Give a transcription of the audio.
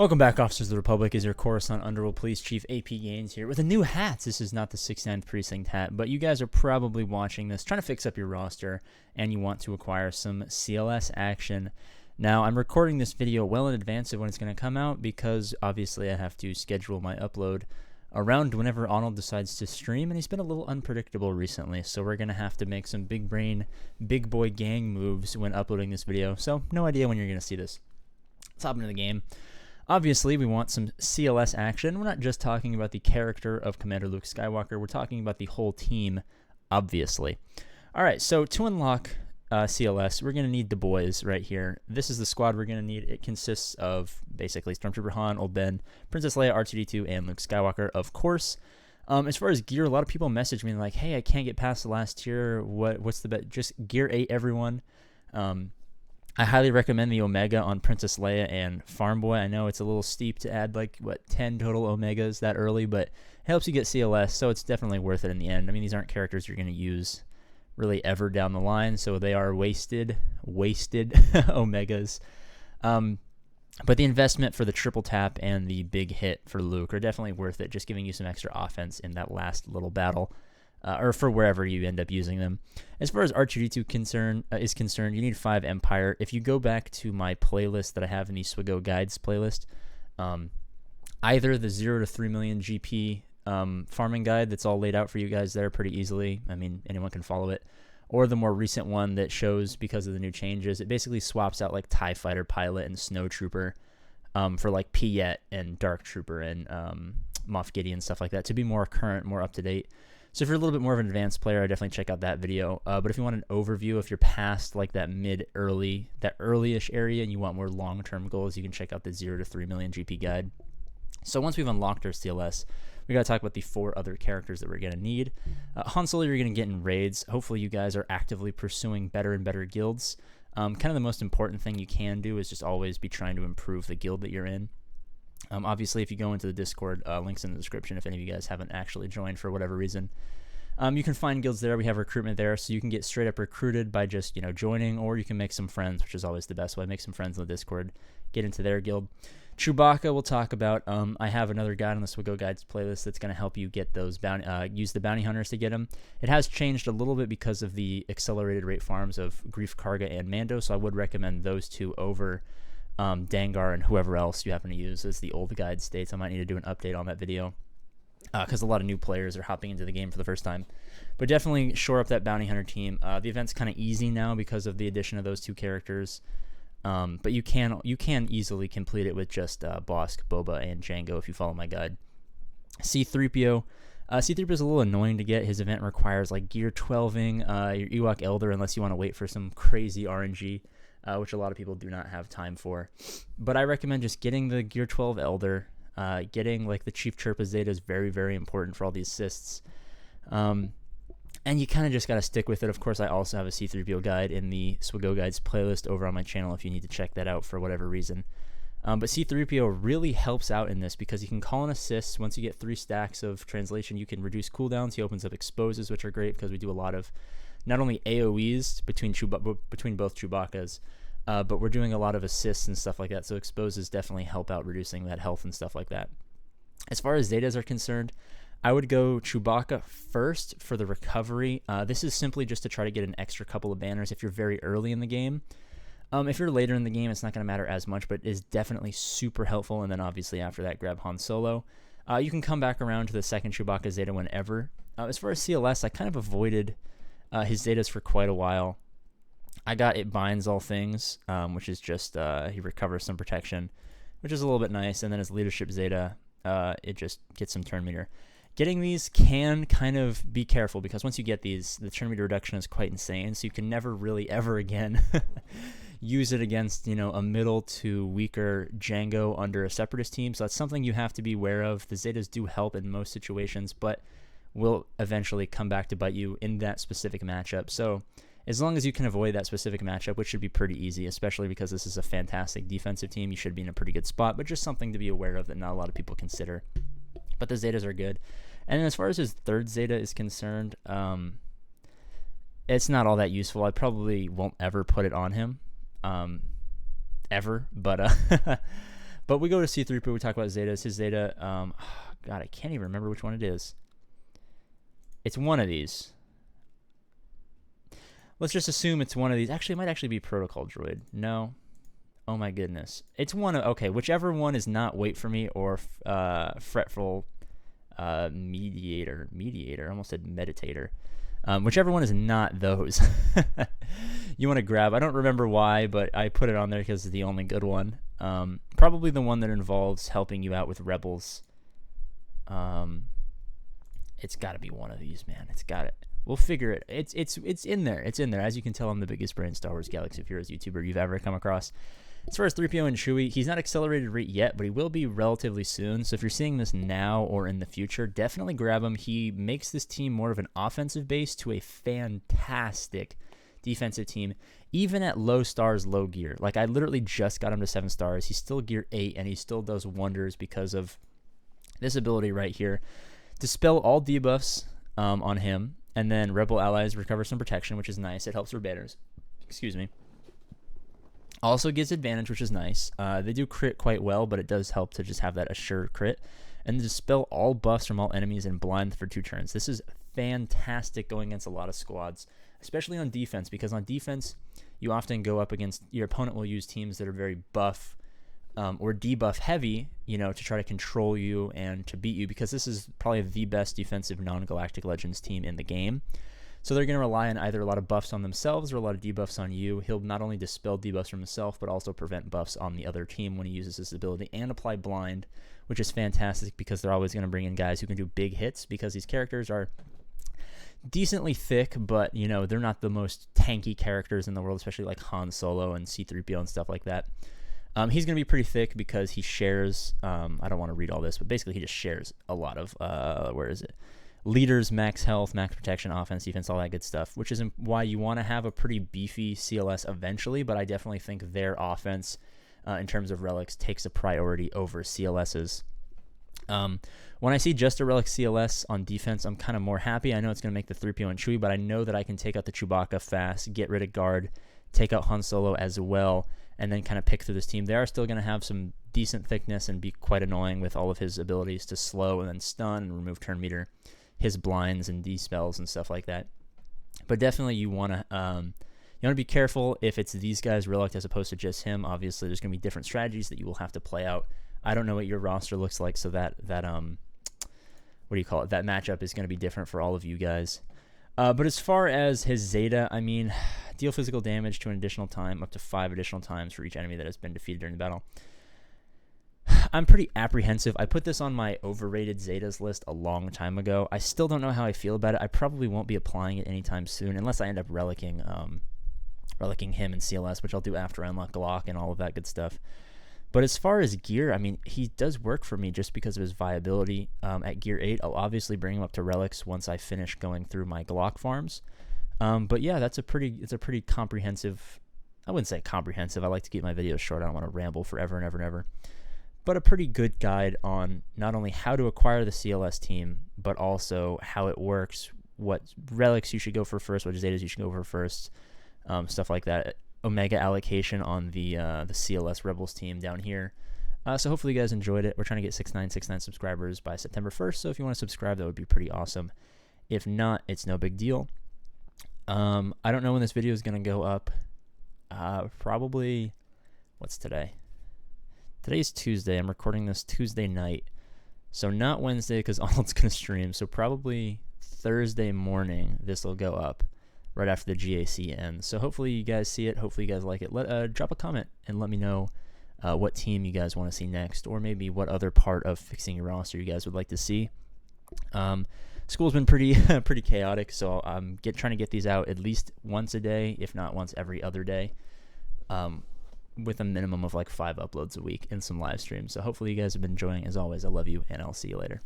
Welcome back, Officers of the Republic. Is your Coruscant Underworld Police Chief AP Gaines here with a new hat. This is not the 69th Precinct hat, but you guys are probably watching this, trying to fix up your roster, and you want to acquire some CLS action. Now, I'm recording this video well in advance of when it's going to come out because, obviously, I have to schedule my upload around whenever Arnold decides to stream, and he's been a little unpredictable recently, so we're going to have to make some big brain, big boy gang moves when uploading this video, so no idea when you're going to see this. Let's hop into the game. Obviously, we want some CLS action. We're not just talking about the character of Commander Luke Skywalker. We're talking about the whole team, obviously. All right, so to unlock CLS, we're going to need the boys right here. This is the squad we're going to need. It consists of basically Stormtrooper Han, Old Ben, Princess Leia, R2-D2, and Luke Skywalker, of course. As far as gear, a lot of people message me like, hey, I can't get past the last tier. What's the bet? Just gear 8, everyone. I highly recommend the Omega on Princess Leia and Farm Boy. I know it's a little steep to add 10 total Omegas that early, but it helps you get CLS, so it's definitely worth it in the end. I mean, these aren't characters you're going to use really ever down the line, so they are wasted Omegas. But the investment for the triple tap and the big hit for Luke are definitely worth it, just giving you some extra offense in that last little battle. Or for wherever you end up using them. As far as R2-D2 is concerned, you need 5 Empire. If you go back to my playlist that I have in the SWGOH Guides playlist, either the 0 to 3 million GP farming guide that's all laid out for you guys there pretty easily, I mean, anyone can follow it, or the more recent one that shows, because of the new changes, it basically swaps out like TIE Fighter Pilot and Snow Trooper for like Piet and Dark Trooper and Moff Gideon, stuff like that, to be more current, more up-to-date. So if you're a little bit more of an advanced player, I definitely check out that video. But if you want an overview, if you're past like that early-ish area and you want more long-term goals, you can check out the 0 to 3 million GP guide. So once we've unlocked our CLS, we got to talk about the 4 other characters that we're going to need. Han Solo, you're going to get in raids. Hopefully you guys are actively pursuing better and better guilds. Kind of the most important thing you can do is just always be trying to improve the guild that you're in. Obviously, if you go into the Discord, links in the description if any of you guys haven't actually joined for whatever reason. You can find guilds there. We have recruitment there, so you can get straight up recruited by just, joining, or you can make some friends, which is always the best way. Make some friends in the Discord, get into their guild. Chewbacca we'll talk about. I have another guide on the SWGOH Guides playlist that's going to help you get those use the bounty hunters to get them. It has changed a little bit because of the accelerated rate farms of Grief Karga and Mando, so I would recommend those two over Dengar and whoever else you happen to use as the old guide states. I might need to do an update on that video because a lot of new players are hopping into the game for the first time. But definitely shore up that bounty hunter team. The event's kind of easy now because of the addition of those 2 characters. But you can easily complete it with just Bosk, Boba, and Jango if you follow my guide. C-3PO. C-3PO is a little annoying to get. His event requires like gear 12ing, your Ewok Elder, unless you want to wait for some crazy RNG. Which a lot of people do not have time for. But I recommend just getting the Gear 12 Elder, getting like the Chief Chirpa Zeta is very, very important for all the assists. And you kind of just got to stick with it. Of course, I also have a C-3PO guide in the SWGOH Guides playlist over on my channel if you need to check that out for whatever reason. But C-3PO really helps out in this because you can call in assists. Once you get 3 stacks of translation, you can reduce cooldowns. He opens up exposes, which are great because we do a lot of not only AoEs between both Chewbaccas, but we're doing a lot of assists and stuff like that, so exposes definitely help out reducing that health and stuff like that. As far as Zetas are concerned, I would go Chewbacca first for the recovery. This is simply just to try to get an extra couple of banners if you're very early in the game. If you're later in the game, it's not going to matter as much, but it is definitely super helpful, and then obviously after that, grab Han Solo. You can come back around to the second Chewbacca Zeta whenever. As far as CLS, I kind of avoided his Zetas for quite a while. I got It Binds All Things, which is just he recovers some protection, which is a little bit nice. And then his Leadership Zeta, it just gets some turn meter. Getting these can kind of be careful because once you get these, the turn meter reduction is quite insane. So you can never really ever again use it against a middle to weaker Jango under a Separatist team. So that's something you have to be aware of. The Zetas do help in most situations, but will eventually come back to bite you in that specific matchup. So as long as you can avoid that specific matchup, which should be pretty easy, especially because this is a fantastic defensive team, you should be in a pretty good spot, but just something to be aware of that not a lot of people consider. But the Zetas are good. And then as far as his third Zeta is concerned, it's not all that useful. I probably won't ever put it on him, ever, but But we go to C3PO. We talk about Zetas. His Zeta, God, I can't even remember which one it is. It's one of these. Let's just assume it's one of these. Actually, it might actually be Protocol Droid. No. Oh my goodness. It's one of, okay, whichever one is not Wait For Me or Fretful Mediator. I almost said Meditator. Whichever one is not those. You want to grab. I don't remember why, but I put it on there because it's the only good one. Probably the one that involves helping you out with rebels. It's got to be one of these, man. It's got it. We'll figure it. It's in there. It's in there. As you can tell, I'm the biggest brain Star Wars Galaxy of Heroes YouTuber you've ever come across. As far as 3PO and Chewie, he's not accelerated rate yet, but he will be relatively soon. So if you're seeing this now or in the future, definitely grab him. He makes this team more of an offensive base to a fantastic defensive team, even at low stars, low gear. Like, I literally just got him to 7 stars. He's still gear 8, and he still does wonders because of this ability right here. Dispel all debuffs on him, and then Rebel allies recover some protection, which is nice. It helps for banners. Excuse me. Also gives advantage, which is nice. They do crit quite well, but it does help to just have that assured crit. And dispel all buffs from all enemies and blind for 2 turns. This is fantastic going against a lot of squads, especially on defense, because on defense, you often go up against, your opponent will use teams that are very buff or debuff heavy, you know, to try to control you and to beat you, because this is probably the best defensive non-Galactic Legends team in the game. So they're going to rely on either a lot of buffs on themselves or a lot of debuffs on you. He'll not only dispel debuffs from himself, but also prevent buffs on the other team when he uses this ability, and apply blind, which is fantastic because they're always going to bring in guys who can do big hits, because these characters are decently thick, but, you know, they're not the most tanky characters in the world, especially like Han Solo and C-3PO and stuff like that. He's going to be pretty thick because he shares, I don't want to read all this, but basically he just shares a lot of, where is it? Leaders, max health, max protection, offense, defense, all that good stuff, which is why you want to have a pretty beefy CLS eventually, but I definitely think their offense, in terms of relics, takes a priority over CLS's. When I see just a relic CLS on defense, I'm kind of more happy. I know it's going to make the 3PO and Chewie, but I know that I can take out the Chewbacca fast, get rid of guard, take out Han Solo as well, and then kind of pick through this team. They are still going to have some decent thickness and be quite annoying with all of his abilities to slow and then stun and remove turn meter, his blinds and dispels and stuff like that. But definitely you want to be careful if it's these guys relic as opposed to just him. Obviously, there's going to be different strategies that you will have to play out. I don't know what your roster looks like, so that what do you call it? That matchup is going to be different for all of you guys. But as far as his Zeta, I mean, deal physical damage to an additional time, up to 5 additional times for each enemy that has been defeated during the battle. I'm pretty apprehensive. I put this on my overrated Zetas list a long time ago. I still don't know how I feel about it. I probably won't be applying it anytime soon, unless I end up relicking him in CLS, which I'll do after I unlock Glock and all of that good stuff. But as far as gear, I mean, he does work for me just because of his viability. At gear 8, I'll obviously bring him up to relics once I finish going through my Glock farms. But yeah, it's a pretty comprehensive. I wouldn't say comprehensive. I like to keep my videos short. I don't want to ramble forever and ever and ever. But a pretty good guide on not only how to acquire the CLS team, but also how it works, what relics you should go for first, what Zetas you should go for first, stuff like that. Omega allocation on the CLS Rebels team down here. So hopefully you guys enjoyed it. We're trying to get 6969 subscribers by September 1st, so if you want to subscribe, that would be pretty awesome. If not, it's no big deal. I don't know when this video is going to go up. Probably, what's today? Today's Tuesday. I'm recording this Tuesday night. So not Wednesday because Arnold's going to stream. So probably Thursday morning this will go up right after the GAC ends. So hopefully you guys see it. Hopefully you guys like it. Drop a comment and let me know what team you guys want to see next, or maybe what other part of fixing your roster you guys would like to see. School's been pretty pretty chaotic, so I'm trying to get these out at least once a day, if not once every other day. With a minimum of like 5 uploads a week and some live streams. So hopefully you guys have been enjoying. As always, I love you, and I'll see you later.